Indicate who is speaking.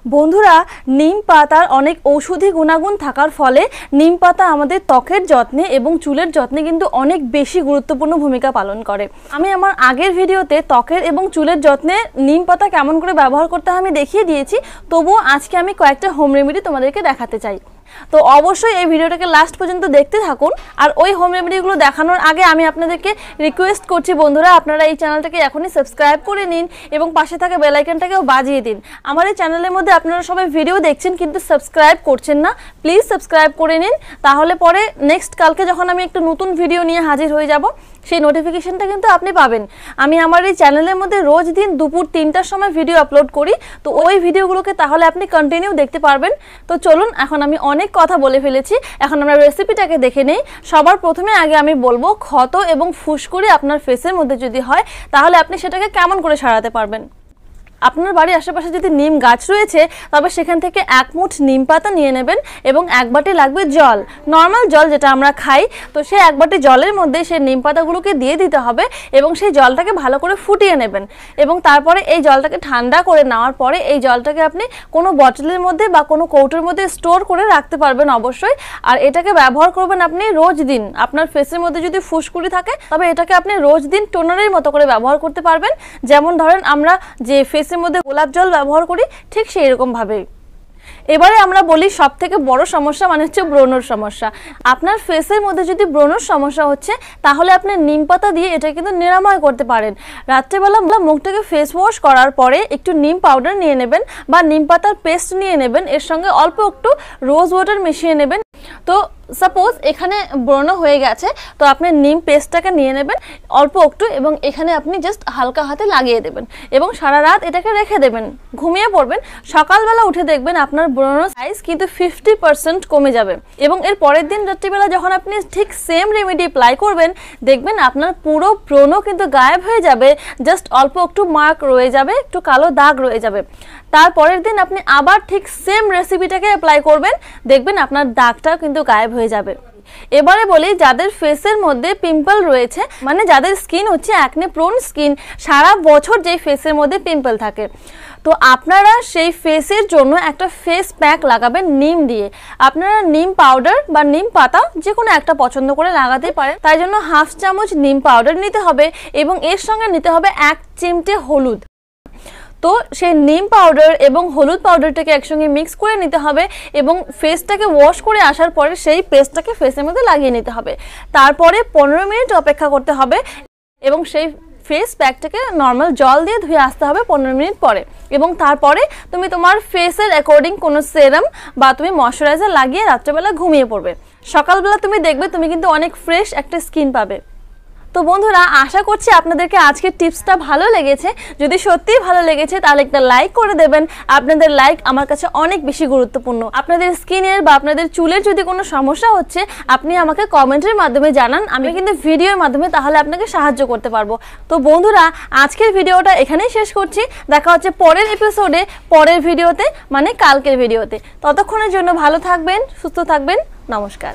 Speaker 1: বন্ধুরা, নিম পাতার অনেক ঔষধি গুণাগুণ থাকার ফলে নিম পাতা আমাদের ত্বকের যত্নে এবং চুলের যত্নে কিন্তু অনেক বেশি গুরুত্বপূর্ণ ভূমিকা পালন করে। আমি আমার আগের ভিডিওতে ত্বকের এবং চুলের যত্নে নিম পাতা কেমন করে ব্যবহার করতে হয় আমি দেখিয়ে দিয়েছি, তবুও আজকে আমি কয়েকটা হোম রেমেডি তোমাদেরকে দেখাতে চাই। তো অবশ্যই এই ভিডিওটাকে লাস্ট পর্যন্ত দেখতে থাকুন। আর ওই হোম রেমেডিগুলো দেখানোর আগে আমি আপনাদেরকে রিকোয়েস্ট করছি বন্ধুরা, আপনারা এই চ্যানেলটাকে এখনই সাবস্ক্রাইব করে নিন এবং পাশে থাকা বেল আইকনটাকেও বাজিয়ে দিন। আমার এই চ্যানেলের মধ্যে আপনারা সবাই ভিডিও দেখছেন কিন্তু সাবস্ক্রাইব করছেন না, প্লিজ সাবস্ক্রাইব করে নিন। তাহলে পরে নেক্সট কালকে যখন আমি একটা নতুন ভিডিও নিয়ে হাজির হয়ে যাব সেই নোটিফিকেশনটা কিন্তু আপনি পাবেন। আমি আমার এই চ্যানেলের মধ্যে রোজ দিন দুপুর 3টার সময় ভিডিও আপলোড করি, তো ওই ভিডিওগুলোকে তাহলে আপনি কন্টিনিউ দেখতে পারবেন। তো চলুন, এখন আমি অনেক কথা বলে ফেলেছি, এখন আমরা রেসিপিটাকে দেখে নেই। সবার প্রথমে আগে আমি বলবো, ক্ষত এবং ফুসকুড়ি আপনার ফেসের মধ্যে যদি হয় তাহলে আপনি সেটাকে কেমন করে সারাতে পারবেন। আপনার বাড়ির আশেপাশে যদি নিম গাছ রয়েছে তবে সেখান থেকে এক মুঠ নিম পাতা নিয়ে নেবেন এবং এক বাটি লাগবে জল, নর্মাল জল যেটা আমরা খাই। তো সেই এক বাটি জলের মধ্যে সেই নিম পাতাগুলোকে দিয়ে দিতে হবে এবং সেই জলটাকে ভালো করে ফুটিয়ে নেবেন এবং তারপরে এই জলটাকে ঠান্ডা করে নেওয়ার পরে এই জলটাকে আপনি কোনো বটলের মধ্যে বা কোনো কৌটোর মধ্যে স্টোর করে রাখতে পারবেন অবশ্যই। আর এটাকে ব্যবহার করবেন আপনি রোজ দিন। আপনার ফেসের মধ্যে যদি ফুসকুড়ি থাকে তবে এটাকে আপনি রোজ দিন টোনারের মতো করে ব্যবহার করতে পারবেন। যেমন ধরেন আমরা যে ফেসের মধ্যে গোলাপ জল ব্যবহার করি ঠিক সেই রকম ভাবে। এবারে আমরা বলি সবথেকে বড় সমস্যা মানে হচ্ছে ব্রণর সমস্যা। আপনার ফেসের মধ্যে যদি ব্রণর সমস্যা হচ্ছে তাহলে আপনি নিম পাতা দিয়ে এটা কিন্তু নিরাময় করতে পারেন। রাত্রেবেলা মুখটাকে ফেস ওয়াশ করার পরে একটু নিম পাউডার নিয়ে নেবেন বা নিম পাতার পেস্ট নিয়ে নেবেন, এর সঙ্গে অল্প একটু রোজ ওয়াটার মিশিয়ে নেবেন। তো সাপোজ এখানে ব্রণ হয়ে গেছে, তো আপনি নিম পেস্টটাকে নিয়ে নেবেন অল্প একটু এবং এখানে আপনি জাস্ট হালকা হাতে লাগিয়ে দেবেন এবং সারা রাত এটাকে রেখে দেবেন, ঘুমিয়ে পড়বেন। সকালবেলা উঠে দেখবেন আপনার ব্রণ সাইজ কিন্তু 50% কমে যাবে এবং এর পরের দিন রাত্রিবেলা যখন আপনি ঠিক সেম রেমেডি অ্যাপ্লাই করবেন দেখবেন আপনার পুরো ব্রণ কিন্তু গায়েব হয়ে যাবে, জাস্ট অল্প একটু মার্ক রয়ে যাবে, একটু কালো দাগ রয়ে যাবে। তারপরের দিন আপনি আবার ঠিক সেম রেসিপিটাকে অ্যাপ্লাই করবেন, দেখবেন আপনার দাগটা কিন্তু গায়েব হয়ে যাবে। এবারে বলি, যাদের ফেসের মধ্যে পিম্পল রয়েছে মানে যাদের স্কিন হচ্ছে অ্যাকনে প্রোন স্কিন, সারা বছর যেই ফেসের মধ্যে পিম্পল থাকে, তো আপনারা সেই ফেসের জন্য একটা ফেস প্যাক লাগাবেন নিম দিয়ে। আপনারা নিম পাউডার বা নিম পাতা যে কোনো একটা পছন্দ করে লাগাতে পারেন। তাই জন্য হাফ চামচ নিম পাউডার নিতে হবে এবং এর সঙ্গে নিতে হবে 1 চিমটে হলুদ। তো সেই নিম পাউডার এবং হলুদ পাউডারটাকে একসঙ্গে মিক্স করে নিতে হবে এবং ফেসটাকে ওয়াশ করে আসার পরে সেই পেস্টটাকে ফেসের মধ্যে লাগিয়ে নিতে হবে। তারপরে 15 মিনিট অপেক্ষা করতে হবে এবং সেই ফেস প্যাকটাকে নর্মাল জল দিয়ে ধুয়ে আসতে হবে 15 মিনিট পরে এবং তারপরে তুমি তোমার ফেসের অ্যাকর্ডিং কোনো সেরাম বা তুমি ময়শ্চারাইজার লাগিয়ে রাত্রেবেলা ঘুমিয়ে পড়বে। সকালবেলা তুমি দেখবে তুমি কিন্তু অনেক ফ্রেশ একটা স্কিন পাবে। তো বন্ধুরা, আশা করছি আপনাদেরকে আজকের টিপসটা ভালো লেগেছে। যদি সত্যিই ভালো লেগেছে তাহলে একটা লাইক করে দেবেন। আপনাদের লাইক আমার কাছে অনেক বেশি গুরুত্বপূর্ণ। আপনাদের স্কিনের বা আপনাদের চুলের যদি কোনো সমস্যা হচ্ছে আপনি আমাকে কমেন্টের মাধ্যমে জানান, আমি কিন্তু ভিডিওর মাধ্যমে তাহলে আপনাকে সাহায্য করতে পারবো। তো বন্ধুরা, আজকের ভিডিওটা এখানেই শেষ করছি। দেখা হচ্ছে পরের এপিসোডে, পরের ভিডিওতে মানে কালকের ভিডিওতে। ততক্ষণের জন্য ভালো থাকবেন, সুস্থ থাকবেন। নমস্কার।